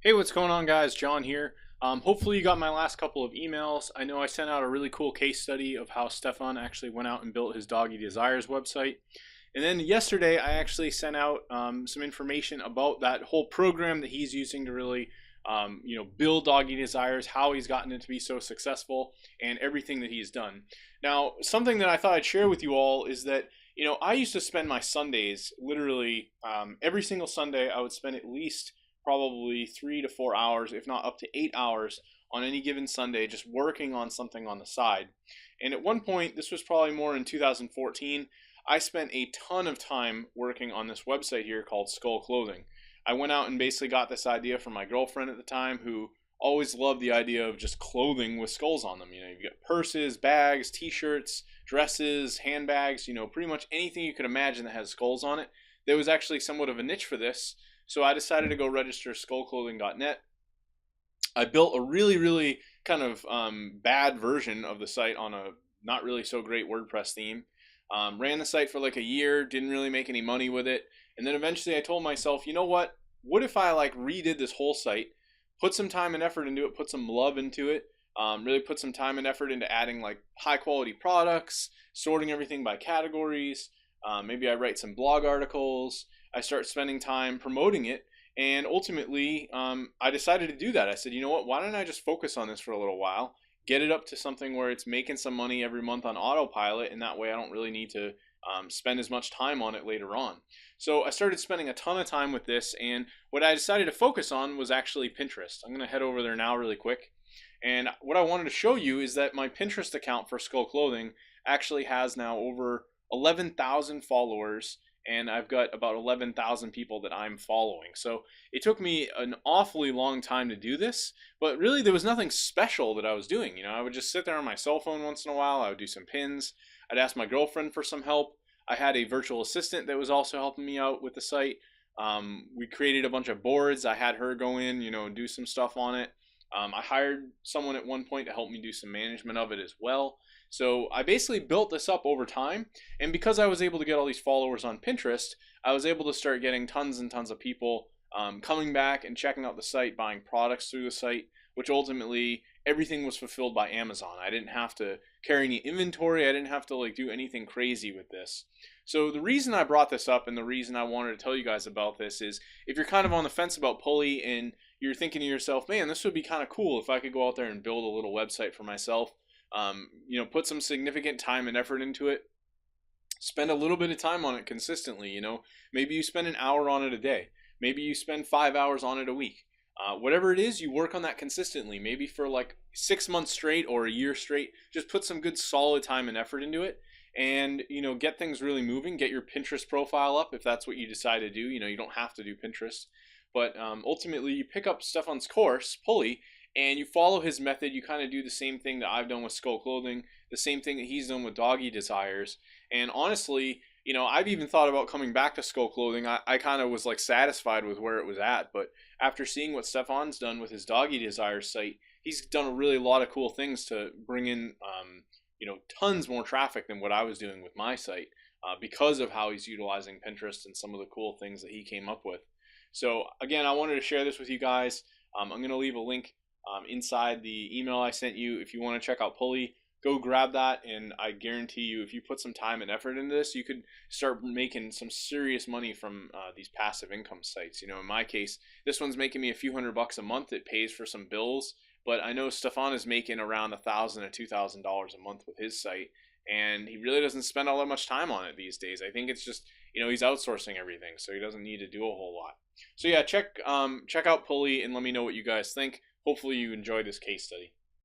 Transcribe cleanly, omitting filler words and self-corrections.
Hey, what's going on, guys? John here. Hopefully you got my last couple of emails. I know I sent out a really cool case study of how Stefan actually went out and built his Doggy Desires website. And then yesterday I actually sent out some information about that whole program that he's using to really build Doggy Desires, how he's gotten it to be so successful, and everything that he's done. Now, something that I thought I'd share with you all is that I used to spend my Sundays literally every single Sunday. I would spend at least probably 3 to 4 hours, if not up to 8 hours on any given Sunday, just working on something on the side. And at one point, this was probably more in 2014, I spent a ton of time working on this website here called Skull Clothing. I went out and basically got this idea from my girlfriend at the time, who always loved the idea of just clothing with skulls on them. You've got purses, bags, t-shirts, dresses, handbags, pretty much anything you could imagine that has skulls on it. There was actually somewhat of a niche for this. So I decided to go register skullclothing.net. I built a really, really kind of bad version of the site on a not really so great WordPress theme. Ran the site for like a year, didn't really make any money with it. And then eventually I told myself, you know what? What if I redid this whole site, put some time and effort into it, put some love into it, really put some time and effort into adding high quality products, sorting everything by categories. Maybe I write some blog articles. I start spending time promoting it, and ultimately I decided to do that. I said, you know what, why don't I just focus on this for a little while, get it up to something where it's making some money every month on autopilot, and that way I don't really need to spend as much time on it later on. So I started spending a ton of time with this, and what I decided to focus on was actually Pinterest. I'm going to head over there now really quick. And what I wanted to show you is that my Pinterest account for Skull Clothing actually has now over 11,000 followers, and I've got about 11,000 people that I'm following. So it took me an awfully long time to do this, but really there was nothing special that I was doing. I would just sit there on my cell phone once in a while. I would do some pins. I'd ask my girlfriend for some help. I had a virtual assistant that was also helping me out with the site. We created a bunch of boards. I had her go in, and do some stuff on it. I hired someone at one point to help me do some management of it as well. So I basically built this up over time, and because I was able to get all these followers on Pinterest, I was able to start getting tons and tons of people coming back and checking out the site, buying products through the site, which ultimately everything was fulfilled by Amazon. I didn't have to carry any inventory. I didn't have to do anything crazy with this. So the reason I brought this up and the reason I wanted to tell you guys about this is if you're kind of on the fence about Pullii and you're thinking to yourself, man, this would be kind of cool if I could go out there and build a little website for myself, put some significant time and effort into it, spend a little bit of time on it consistently. Maybe you spend an hour on it a day. Maybe you spend 5 hours on it a week. Whatever it is, you work on that consistently, maybe for 6 months straight or a year straight. Just put some good solid time and effort into it, and get things really moving. Get your Pinterest profile up if that's what you decide to do. You don't have to do Pinterest, but ultimately you pick up Stefan's course, Pullii, and you follow his method. You kind of do the same thing that I've done with Skull Clothing, the same thing that he's done with Doggy Desires. And honestly, I've even thought about coming back to Skull Clothing. I kind of was satisfied with where it was at, but after seeing what Stefan's done with his Doggy Desires site, he's done a really lot of cool things to bring in, tons more traffic than what I was doing with my site, because of how he's utilizing Pinterest and some of the cool things that he came up with. So again, I wanted to share this with you guys. I'm going to leave a link inside the email I sent you. If you want to check out Pullii, go grab that, and I guarantee you, if you put some time and effort into this, you could start making some serious money from these passive income sites. In my case, this one's making me a few $100 a month. It pays for some bills, but I know Stefan is making around $1,000 to $2,000 a month with his site, and he really doesn't spend all that much time on it these days. I think it's just, he's outsourcing everything, so he doesn't need to do a whole lot. So yeah, check out Pullii and let me know what you guys think. Hopefully you enjoyed this case study.